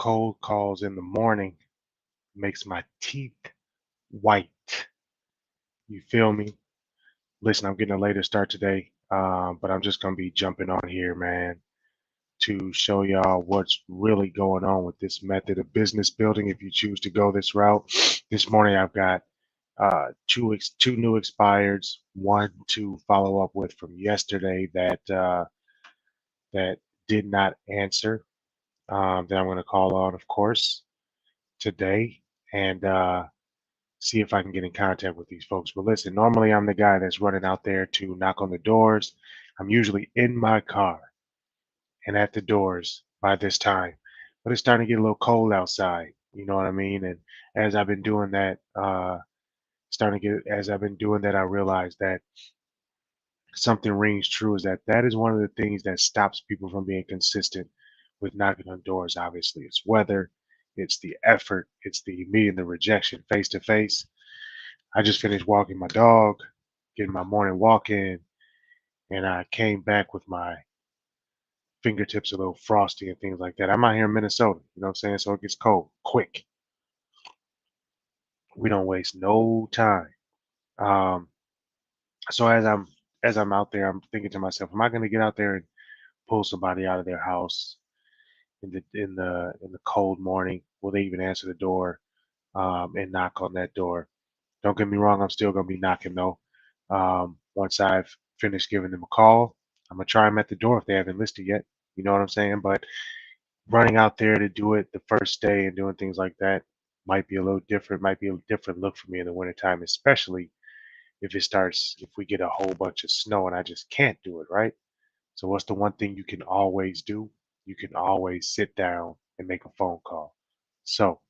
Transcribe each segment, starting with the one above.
cold calls in the morning makes my teeth white. You feel me? Listen, I'm getting a later start today, but I'm just gonna be jumping on here, man, to show y'all what's really going on with this method of business building. If you choose to go this route, this morning I've got two new expireds, one to follow up with from yesterday that did not answer. That I'm going to call on, of course, today and see if I can get in contact with these folks. But listen, normally I'm the guy that's running out there to knock on the doors. I'm usually in my car and at the doors by this time, but it's starting to get a little cold outside. You know what I mean? And as I've been doing that, as I've been doing that, I realized that something rings true is that that is one of the things that stops people from being consistent with knocking on doors. Obviously, it's weather, it's the effort, it's the meeting the rejection face to face. I just finished walking my dog, getting my morning walk in, and I came back with my fingertips a little frosty and things like that. I'm out here in Minnesota, you know what I'm saying? So it gets cold quick. We don't waste no time. Um, so as I'm out there, I'm thinking to myself, am I going to get out there and pull somebody out of their house in the cold morning? Will they even answer the door and knock on that door? Don't get me wrong, I'm still gonna be knocking though. Once I've finished giving them a call, I'm gonna try them at the door if they haven't listed yet. You know what I'm saying? But running out there to do it the first day and doing things like that might be a little different, might be a different look for me in the wintertime, especially if we get a whole bunch of snow and I just can't do it, right? So what's the one thing you can always do? You can always sit down and make a phone call. So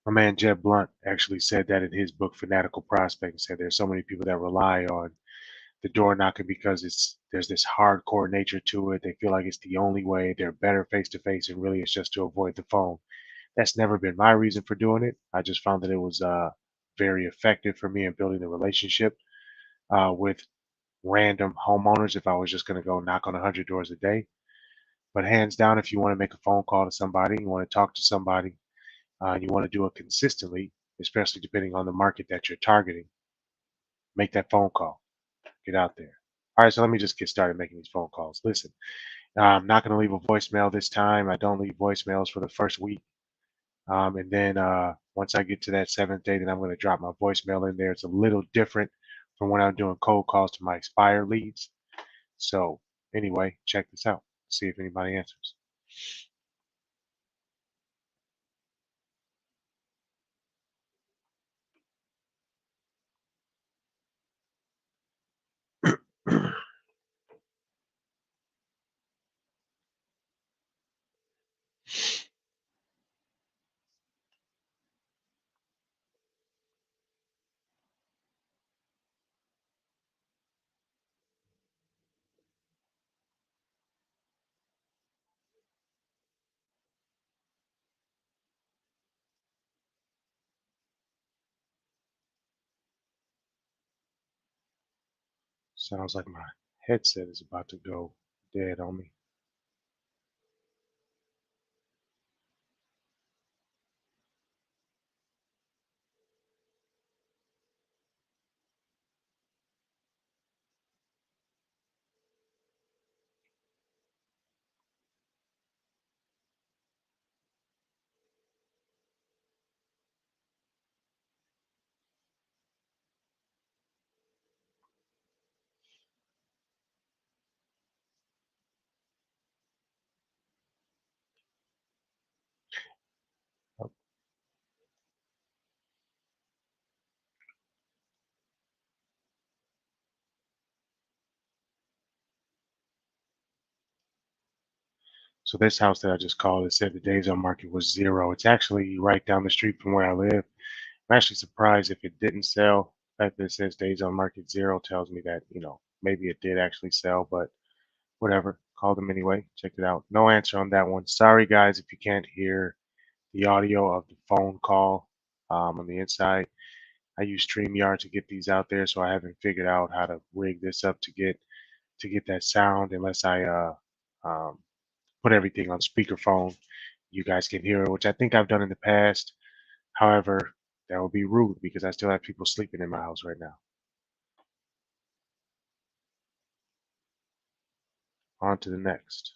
my man Jeb Blunt actually said that in his book Fanatical Prospecting. Said there's so many people that rely on the door knocking because there's this hardcore nature to it. They feel like it's the only way. They're better face to face, and really it's just to avoid the phone. That's never been my reason for doing it. I just found that it was very effective for me in building the relationship with random homeowners if I was just going to go knock on 100 doors a day. But hands down, if you want to make a phone call to somebody, you want to talk to somebody, you want to do it consistently, especially depending on the market that you're targeting, make that phone call. Get out there. All right, so let me just get started making these phone calls. Listen, I'm not going to leave a voicemail this time. I don't leave voicemails for the first week. And then once I get to that seventh day, then I'm going to drop my voicemail in there. It's a little different from when I'm doing cold calls to my expired leads. So anyway, check this out. See if anybody answers. Sounds like my headset is about to go dead on me. Oh, so this house that I just called, it said the days on market was zero. It's actually right down the street from where I live. I'm actually surprised if it didn't sell. The fact that it says days on market zero tells me that, maybe it did actually sell, but whatever. Called them anyway. Checked it out. No answer on that one. Sorry, guys, if you can't hear the audio of the phone call on the inside. I use StreamYard to get these out there, so I haven't figured out how to rig this up to get that sound unless I um, put everything on speakerphone you guys can hear it, which I think I've done in the past. However, that would be rude because I still have people sleeping in my house right now. On to the next.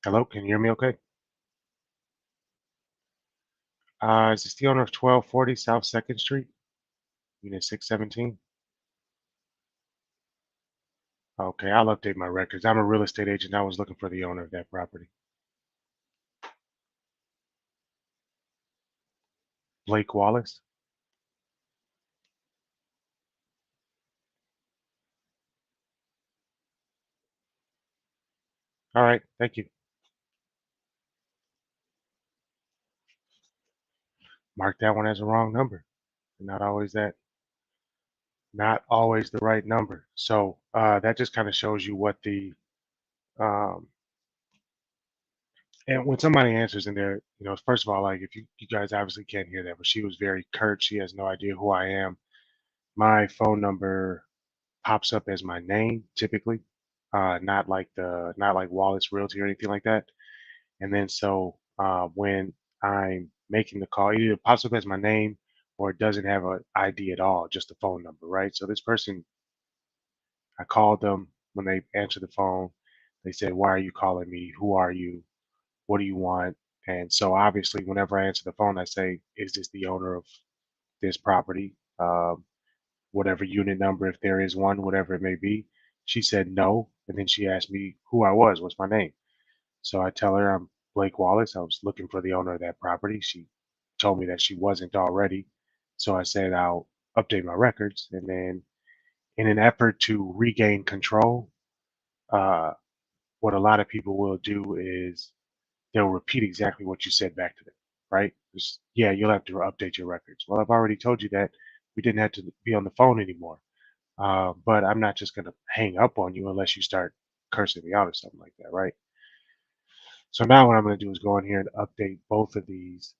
Hello, can you hear me okay? Is this the owner of 1240 South 2nd Street, Unit 617? Okay, I'll update my records. I'm a real estate agent. I was looking for the owner of that property. Blake Wallace? All right, thank you. Mark that one as a wrong number. Not always that, not always the right number. So that just kind of shows you what the um, and when somebody answers in there, first of all, like if you guys obviously can't hear that, but she was very curt. She has no idea who I am. My phone number pops up as my name typically, not like Wallace Realty or anything like that. And then so when I'm making the call, it either pops up as my name or it doesn't have an ID at all, just a phone number, right? So this person, I called them when they answered the phone. They said, "Why are you calling me? Who are you? What do you want?" And so obviously, whenever I answer the phone, I say, "Is this the owner of this property?" Whatever unit number, if there is one, whatever it may be. She said no, and then she asked me who I was, what's my name. So I tell her I'm Blake Wallace. I was looking for the owner of that property. She told me that she wasn't already. So I said I'll update my records. And then, in an effort to regain control, uh, what a lot of people will do is they'll repeat exactly what you said back to them, right? Just, yeah, you'll have to update your records. Well, I've already told you that we didn't have to be on the phone anymore. But I'm not just going to hang up on you unless you start cursing me out or something like that, right? So now what I'm going to do is go in here and update both of these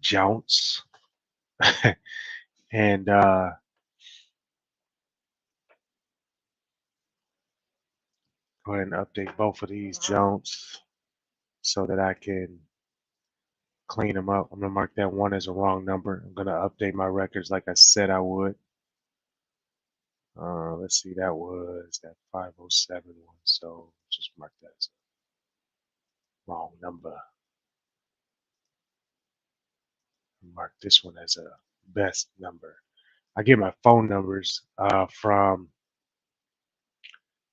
jounts and go ahead and update both of these jounts so that I can clean them up. I'm going to mark that one as a wrong number. I'm going to update my records like I said I would. Let's see, that was that 507 one. So just mark that as a wrong number. Mark this one as a best number. I get my phone numbers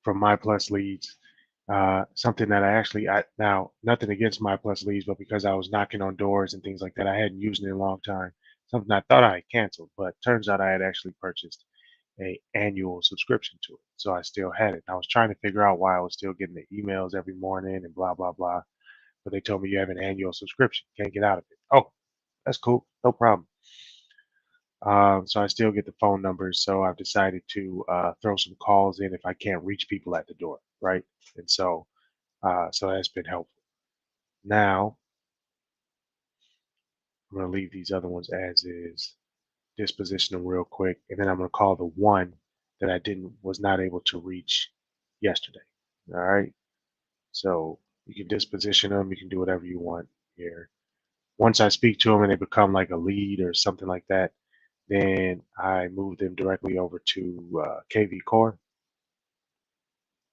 from My Plus Leads. Something that I now nothing against My Plus Leads, but because I was knocking on doors and things like that, I hadn't used it in a long time. Something I thought I had canceled, but turns out I had actually purchased a annual subscription to it, so I still had it. I was trying to figure out why I was still getting the emails every morning and blah blah blah, but they told me you have an annual subscription, can't get out of it. Oh, that's cool, no problem. So I still get the phone numbers. So I've decided to throw some calls in if I can't reach people at the door, right? And so that's been helpful. Now I'm going to leave these other ones as is, disposition them real quick, and then I'm going to call the one that I didn't was not able to reach yesterday. All right. So you can disposition them. You can do whatever you want here. Once I speak to them and they become like a lead or something like that, Then I move them directly over to KV Core,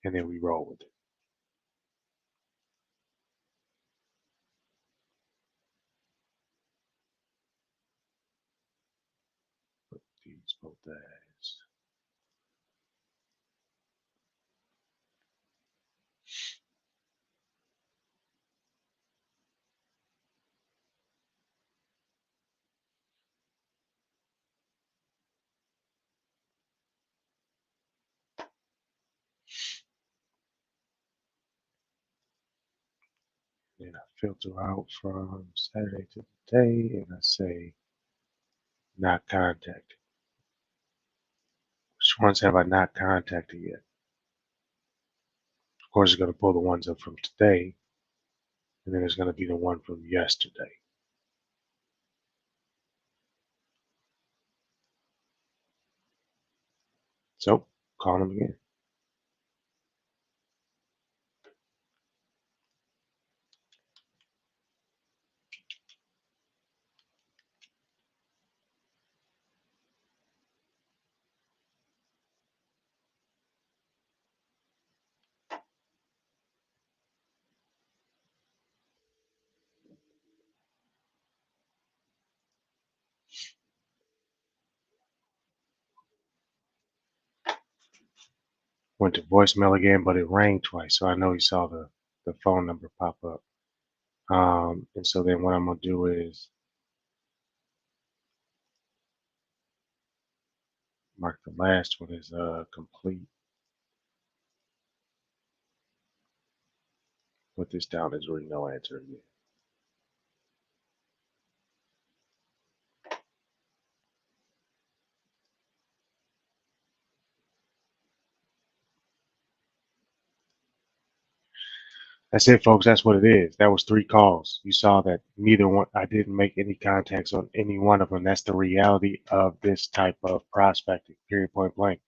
and then we roll with it. Put these both as. Then I filter out from Saturday to today, and I say not contacted. Which ones have I not contacted yet? Of course, it's going to pull the ones up from today, and then there's going to be the one from yesterday. So, call them again. Went to voicemail again, but it rang twice, so I know he saw the phone number pop up. And so then what I'm gonna do is mark the last one as complete. Put this down as really no answer again. That's it, folks. That's what it is. That was 3 calls. You saw that neither one, I didn't make any contacts on any one of them. That's the reality of this type of prospecting, period, point blank.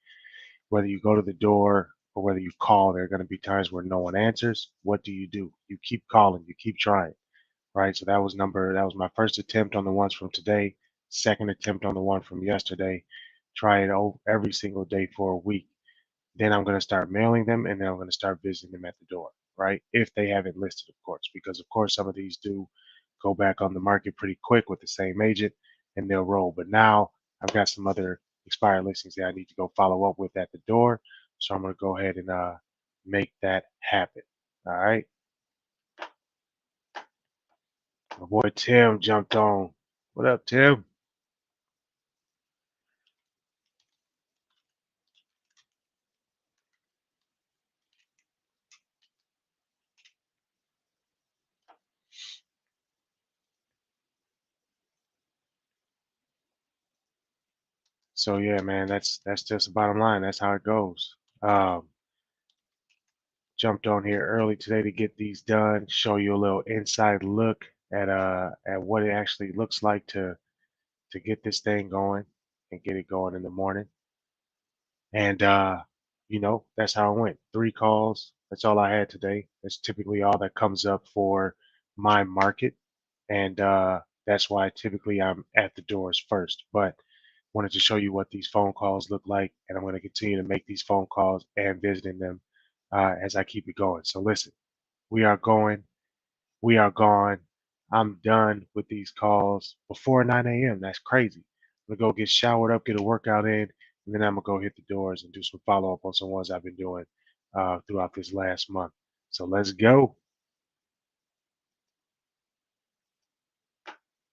Whether you go to the door or whether you call, there are going to be times where no one answers. What do? You keep calling, you keep trying, right? So that was my first attempt on the ones from today, second attempt on the one from yesterday. Try it every single day for a week. Then I'm going to start mailing them, and then I'm going to start visiting them at the door, right? If they haven't listed, of course, because of course some of these do go back on the market pretty quick with the same agent and they'll roll. But now I've got some other expired listings that I need to go follow up with at the door. So I'm going to go ahead and make that happen. All right. My boy Tim jumped on. What up, Tim? So yeah, man, that's just the bottom line. That's how it goes. Um, Jumped on here early today to get these done, show you a little inside look at what it actually looks like to get this thing going and get it going in the morning. And that's how it went. 3 calls. That's all I had today. That's typically all that comes up for my market. And that's why typically I'm at the doors first. But wanted to show you what these phone calls look like, and I'm going to continue to make these phone calls and visiting them as I keep it going. So listen, we are going. We are gone. I'm done with these calls before 9 a.m. That's crazy. I'm gonna go get showered up, get a workout in, and then I'm gonna go hit the doors and do some follow up on some ones I've been doing throughout this last month. So let's go.